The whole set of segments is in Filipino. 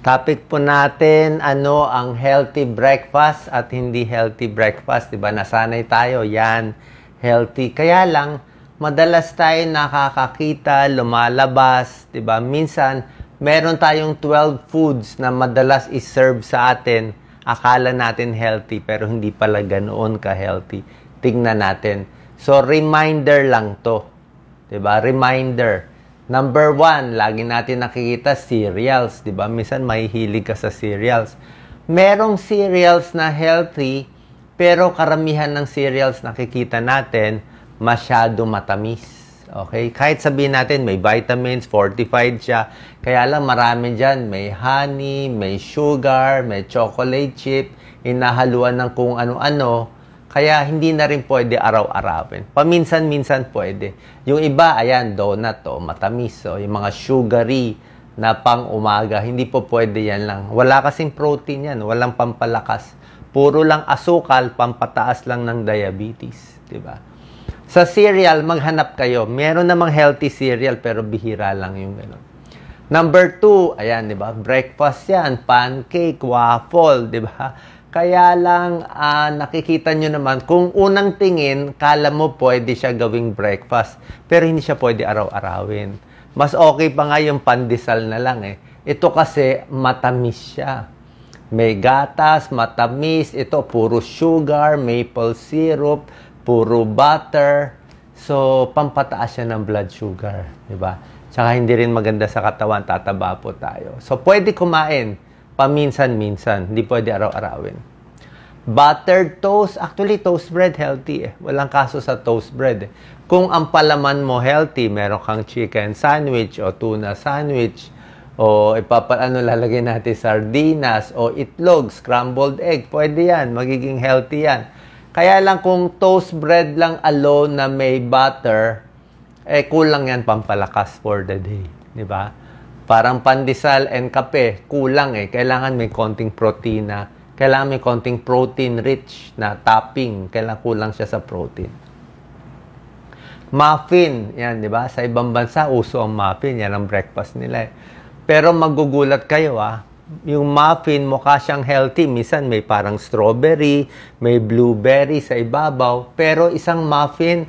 Topic po natin, ano ang healthy breakfast at hindi healthy breakfast. Diba? Nasanay tayo, yan, healthy. Kaya lang, madalas tayo nakakakita, lumalabas. Diba? Minsan, meron tayong 12 foods na madalas iserve sa atin. Akala natin healthy, pero hindi pala ganoon ka-healthy. Tingnan natin. So, reminder lang to. Diba? Reminder. Number 1, lagi natin nakikita cereals, 'di ba? Minsan mahihilig ka sa cereals. Merong cereals na healthy, pero karamihan ng cereals nakikita natin masyado matamis. Okay? Kahit sabihin natin may vitamins, fortified siya, kaya lang marami diyan, may honey, may sugar, may chocolate chip, inahaluan ng kung ano-ano. Kaya hindi na rin pwede araw-arawin. Paminsan-minsan pwede. Yung iba, ayan, donut, matamis. Yung mga sugary na pang-umaga, hindi po pwede yan lang. Wala kasing protein yan. Walang pampalakas. Puro lang asukal, pampataas lang ng diabetes. Diba? Sa cereal, maghanap kayo. Meron namang healthy cereal, pero bihira lang yung gano'n. Number 2, ayan, diba? Breakfast yan. Pancake, waffle, diba? Kaya lang, nakikita nyo naman, kung unang tingin, kala mo pwede siya gawing breakfast. Pero hindi siya pwede araw-arawin. Mas okay pa nga yung pandesal na lang eh. Ito kasi, matamis siya. May gatas, matamis. Ito, puro sugar, maple syrup, puro butter. So, pampataas siya ng blood sugar. Diba? Tsaka hindi rin maganda sa katawan, tataba po tayo. So, pwede kumain. Paminsan-minsan, hindi pwede araw-arawin. Buttered toast, actually toast bread healthy eh. Walang kaso sa toast bread eh. Kung ang palaman mo healthy, meron kang chicken sandwich o tuna sandwich o lalagay natin sardinas o itlog, scrambled egg, pwede yan, magiging healthy yan. Kaya lang kung toast bread lang alone na may butter, kulang yan pampalakas for the day, di ba? Parang pandesal and kape, kulang eh. Kailangan may konting protina. Kailangan may konting protein-rich na topping. Kailangan kulang siya sa protein. Muffin, yan, di ba? Sa ibang bansa, uso ang muffin. Yan ang breakfast nila eh. Pero magugulat kayo yung muffin mukha siyang healthy. Minsan may parang strawberry, may blueberry sa ibabaw. Pero isang muffin,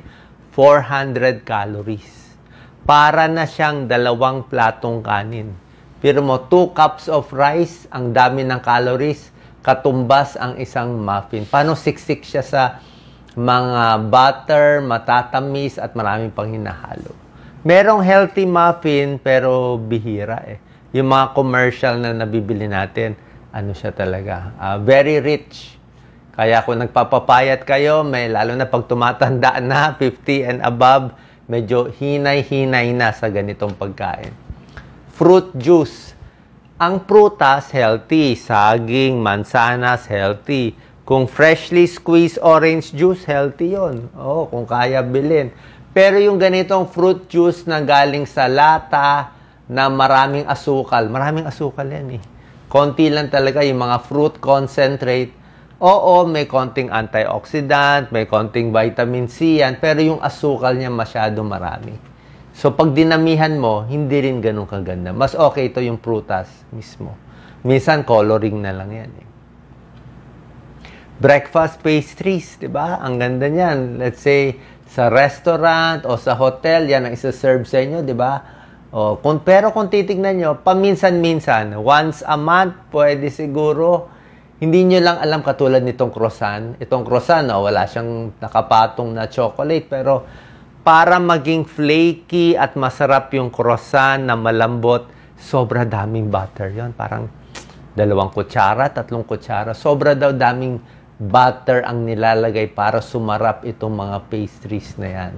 400 calories. Para na siyang 2 platong kanin. Pero mo, 2 cups of rice, ang dami ng calories, katumbas ang isang muffin. Paano siksik siya sa mga butter, matatamis, at maraming pang hinahalo. Merong healthy muffin, pero bihira eh. Yung mga commercial na nabibili natin, ano siya talaga, very rich. Kaya kung nagpapapayat kayo, lalo na pag tumatanda na, 50 and above, medyo hinay-hinay na sa ganitong pagkain. Fruit juice. Ang prutas, healthy. Saging, mansanas, healthy. Kung freshly squeezed orange juice, healthy yon. Kung kaya bilhin. Pero yung ganitong fruit juice na galing sa lata, na maraming asukal yan eh. Konti lang talaga yung mga fruit concentrate. Oo, may konting antioxidant, may konting vitamin C yan, pero yung asukal niya masyado marami. So, pag dinamihan mo, hindi rin ganun kaganda. Mas okay ito yung prutas mismo. Minsan, coloring na lang yan eh. Breakfast pastries, di ba? Ang ganda niyan. Let's say, sa restaurant o sa hotel, yan ang isa-serve sa inyo, di ba? Pero kung titignan nyo, paminsan-minsan, once a month, pwede siguro. Hindi nyo lang alam katulad nitong croissant. Itong croissant, wala siyang nakapatong na chocolate. Pero para maging flaky at masarap yung croissant na malambot, sobra daming butter yon. Parang 2 kutsara, 3 kutsara. Sobra daw daming butter ang nilalagay para sumarap itong mga pastries na yan.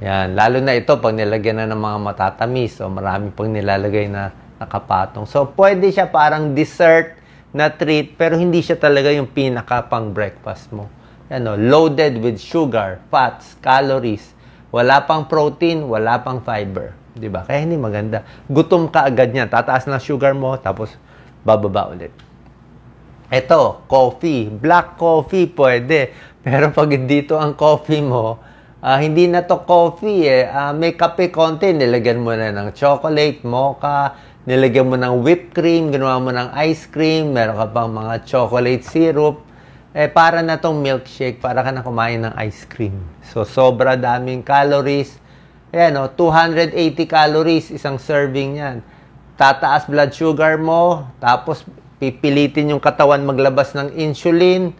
Yan. Lalo na ito pag nilagyan na ng mga matatamis. Marami pang nilalagay na nakapatong. So, pwede siya parang dessert na treat, pero hindi siya talaga yung pinaka pang breakfast mo. Loaded with sugar, fats, calories. Wala pang protein, wala pang fiber. Diba? Kaya hindi maganda. Gutom ka agad niyan. Tataas na sugar mo, tapos bababa ulit. Ito, coffee. Black coffee, pwede. Pero pag dito ang coffee mo, hindi na to coffee eh. May kape konti, nilagyan mo na ng chocolate, mocha, nilagyan mo ng whipped cream, ginawa mo ng ice cream, meron ka pang mga chocolate syrup, para na tong milkshake, para ka na kumain ng ice cream. So, sobra daming calories. Ayan, 280 calories, isang serving yan. Tataas blood sugar mo, tapos pipilitin yung katawan maglabas ng insulin,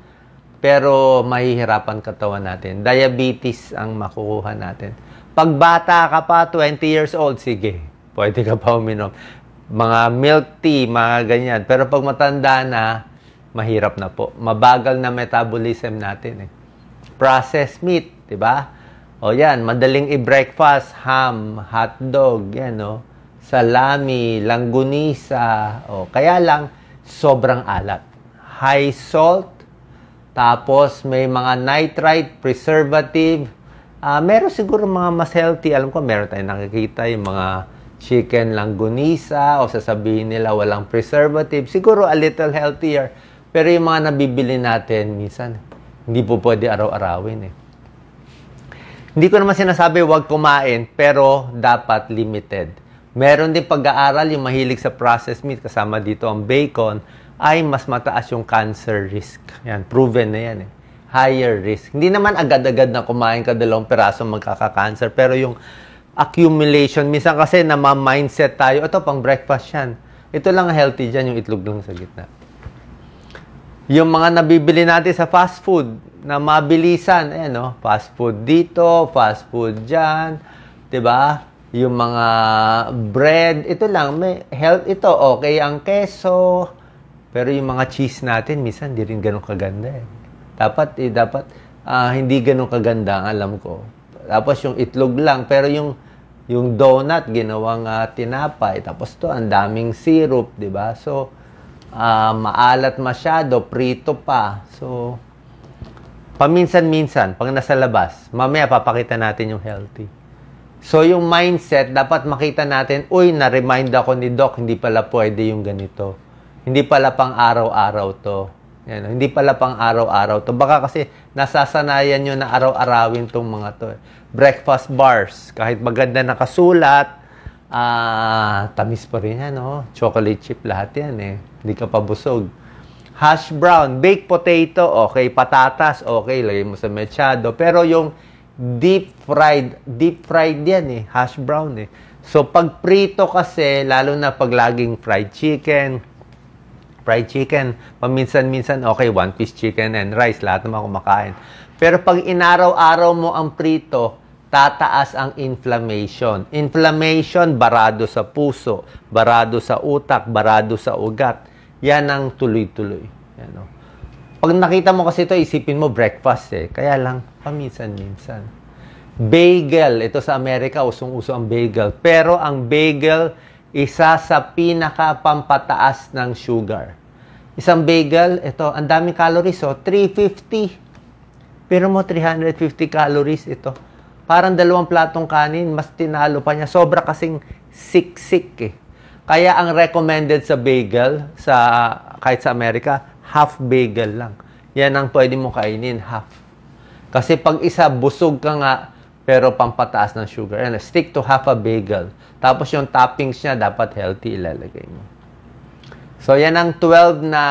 pero mahihirapan katawan natin. Diabetes ang makukuha natin. Pag bata ka pa, 20 years old, sige, pwede ka pa uminom. Mga milk tea, mga ganyan. Pero pag matanda na, mahirap na po. Mabagal na metabolism natin. Processed meat, di ba? O yan, madaling i-breakfast, ham, hotdog, yan, salami, langgunisa. O, kaya lang, sobrang alat. High salt, tapos may mga nitrite, preservative. Meron siguro mga mas healthy. Alam ko, meron tayong nakikita yung mga chicken langgunisa o sasabihin nila walang preservative. Siguro a little healthier. Pero yung mga nabibili natin, minsan, hindi po pwede araw-arawin. Hindi ko naman sinasabi huwag kumain, pero dapat limited. Meron din pag-aaral yung mahilig sa processed meat, kasama dito ang bacon, ay mas mataas yung cancer risk. Yan, proven na yan. Higher risk. Hindi naman agad-agad na kumain ka 2 peraso magkaka-cancer, pero yung accumulation. Minsan kasi mindset tayo, ito pang breakfast yan. Ito lang healthy dyan, yung itlog lang sa gitna. Yung mga nabibili natin sa fast food, na mabilisan, fast food dito, fast food dyan, diba? Yung mga bread, ito lang, may health ito, okay ang keso, pero yung mga cheese natin, minsan hindi rin ganun kaganda. Dapat hindi ganun kaganda, ang alam ko. Tapos yung itlog lang, pero yung donut ginawang tinapay, tapos to ang daming syrup, 'di ba? So maalat masyado, prito pa. So paminsan-minsan pag nasa labas, mamaya papakita natin yung healthy. So yung mindset, dapat makita natin, uy, na-remind ako ni Doc, hindi pala pwede yung ganito. Hindi pala pang araw-araw to. Yan, hindi pala pang araw-araw to. Baka kasi nasasanayan nyo na araw-arawin tong mga to. Breakfast bars, kahit maganda nakasulat, tamis pa rin yan, chocolate chip lahat yan Hindi ka pa busog. Hash brown, baked potato, okay. Patatas, okay. Lagay mo sa mechado. Pero yung deep fried yan hash brown So pag prito kasi, lalo na pag laging fried chicken, paminsan-minsan, okay, 1-piece chicken and rice, lahat naman kumakain. Pero pag inaraw-araw mo ang prito, tataas ang inflammation. Inflammation, barado sa puso, barado sa utak, barado sa ugat. Yan ang tuloy-tuloy. Pag nakita mo kasi ito, isipin mo breakfast Kaya lang, paminsan-minsan. Bagel, ito sa Amerika, usong-uso ang bagel. Pero ang bagel, isa sa pinaka-pampataas ng sugar. Isang bagel, ito, ang daming calories, 350. Pero mo, 350 calories ito. Parang 2 platong kanin, mas tinalo pa niya. Sobra kasing siksik Kaya ang recommended sa bagel, kahit sa Amerika, half bagel lang. Yan ang pwede mo kainin, half. Kasi pag isa, busog ka nga, pero pampataas ng sugar. Stick to half a bagel. Tapos yung toppings niya, dapat healthy ilalagay mo. So, yan ang 12 na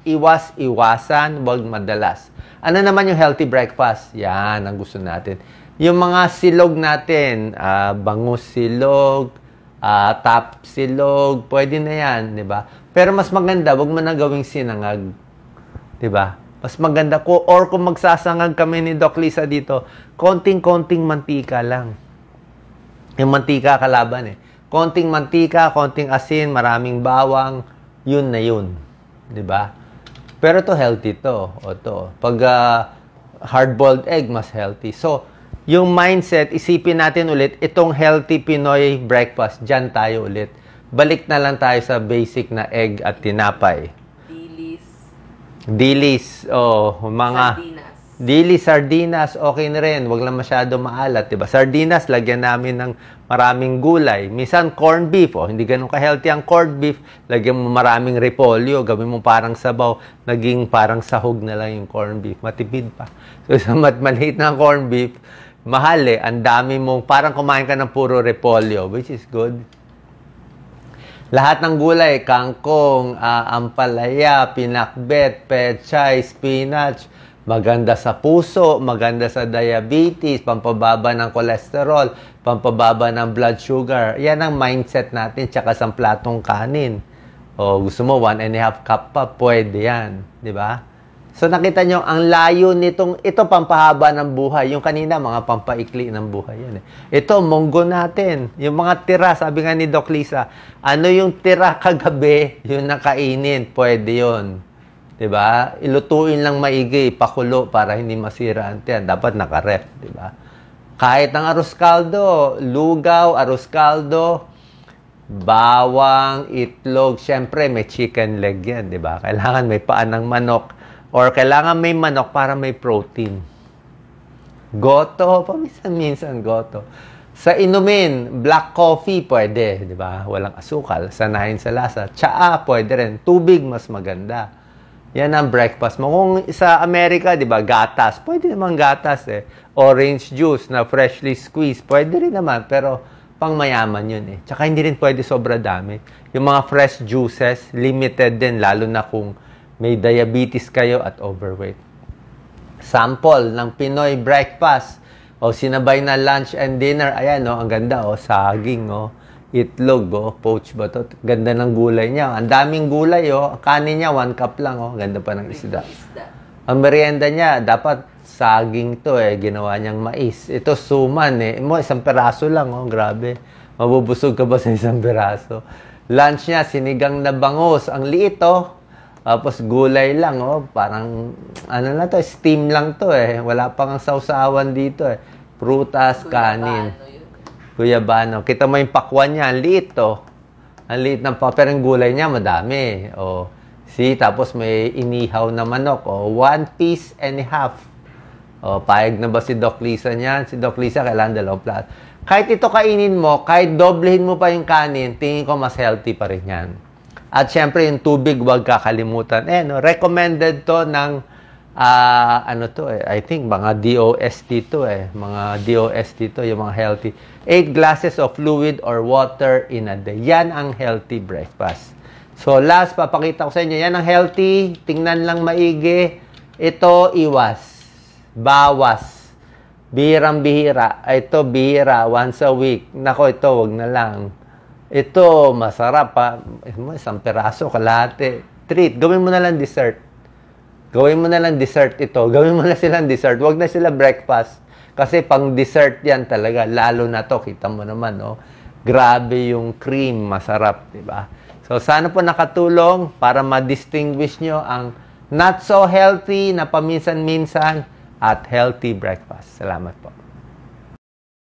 iwas-iwasan, wag madalas. Ano naman yung healthy breakfast? Yan ang gusto natin. Yung mga silog natin, bangus silog, top silog, pwede na yan, di ba? Pero mas maganda, wag mo na gawing sinangag. Di ba? Mas maganda ko, or kung magsasangag kami ni Doc Lisa dito, konting-konting mantika lang. Yung mantika kalaban Konting mantika, konting asin, maraming bawang, yun na yun. Diba? Pero to healthy to. Pag hard-boiled egg, mas healthy. So, yung mindset, isipin natin ulit, itong healthy Pinoy breakfast, dyan tayo ulit. Balik na lang tayo sa basic na egg at tinapay. Dilis, mga sardinas, okay na rin. Huwag lang masyado maalat, diba? Sardinas, lagyan namin ng maraming gulay. Minsan, corned beef, hindi ganun ka-healthy ang corned beef. Lagyan mo maraming repolyo, gawin mo parang sabaw, naging parang sahog na lang yung corned beef. Matipid pa. So, sa maliit na corned beef, mahal ang dami mong, parang kumain ka ng puro repolyo, which is good. Lahat ng gulay, kangkong, ampalaya, pinakbet, pechay, spinach, maganda sa puso, maganda sa diabetes, pampababa ng kolesterol, pampababa ng blood sugar. Yan ang mindset natin, tsaka sa platong kanin. O gusto mo, 1.5 cup pa, pwede yan. Di ba? So nakita nyo, ang layo nitong, ito pampahaba ng buhay. Yung kanina, mga pampaikli ng buhay yan. Ito, munggo natin. Yung mga tira, sabi nga ni Doc Lisa, ano yung tira kagabi, yung nakainin, pwede yun. Diba? Ilutuin lang maigi, pakulo para hindi masira ang tiyan. Dapat naka-ref, diba? Kahit ang arroz caldo, lugaw, arroz caldo, bawang, itlog, syempre may chicken leg yan, diba? Kailangan may paan ng manok. Or kailangan may manok para may protein. Goto, paminsan-minsan goto. Sa inumin, black coffee, pwede, di ba? Walang asukal, sanayin sa lasa. Tsaa, pwede rin. Tubig, mas maganda. Yan ang breakfast mo. Kung sa Amerika, di ba, gatas. Pwede naman gatas eh. Orange juice na freshly squeezed, pwede rin naman. Pero pang mayaman yun eh. Tsaka hindi rin pwede sobra dami. Yung mga fresh juices, limited din, lalo na kung may diabetes kayo at overweight. Sample ng Pinoy breakfast. O sinabay na lunch and dinner. Ayan, oh, ang ganda. Oh, saging. Oh, itlog. Oh, poach ba to? Ganda ng gulay niya. Ang daming gulay. Oh. Kanin niya, 1 cup lang. Oh. Ganda pa ng isda. Ang merienda niya, dapat saging to eh. Ginawa niyang mais. Ito suman eh. Mo, 1 peraso lang. Oh. Grabe. Mabubusog ka ba sa 1 peraso? Lunch niya, sinigang na bangus. Ang liit oh. Tapos gulay lang, oh. Parang, ano na to, steam lang to eh. Wala pang sausawan dito eh. Prutas, kanin. Guyabano. Kita mo yung pakwan niya, ang liit to. Ang liit ng pakwan. Pero yung gulay niya, madami. Oh. See, tapos may inihaw na manok. Oh. 1.5 pieces. Oh, payag na ba si Doc Lisa niyan? Si Doc Lisa, kailangan 2 plato. Kahit ito kainin mo, kahit doblehin mo pa yung kanin, tingin ko mas healthy pa rin yan. At syempre, yung tubig, huwag kakalimutan. Eh, no, recommended to ng, ano to eh, I think, mga DOST to eh. Mga DOST to, yung mga healthy. 8 glasses of fluid or water in a day. Yan ang healthy breakfast. So, last, papakita ko sa inyo. Yan ang healthy. Tingnan lang maigi. Ito, iwas. Bawas. Bihirang-bihira. Ito, bihira. Once a week. Nako, ito, wag na lang. Ito, masarap pa. 1 peraso, kalahati. Treat. Gawin mo na lang dessert. Gawin mo na lang dessert ito. Gawin mo na silang dessert. Huwag na sila breakfast. Kasi pang dessert yan talaga. Lalo na to. Kita mo naman, oh. Grabe yung cream. Masarap, diba? So, sana po nakatulong para ma-distinguish nyo ang not so healthy na paminsan-minsan at healthy breakfast. Salamat po.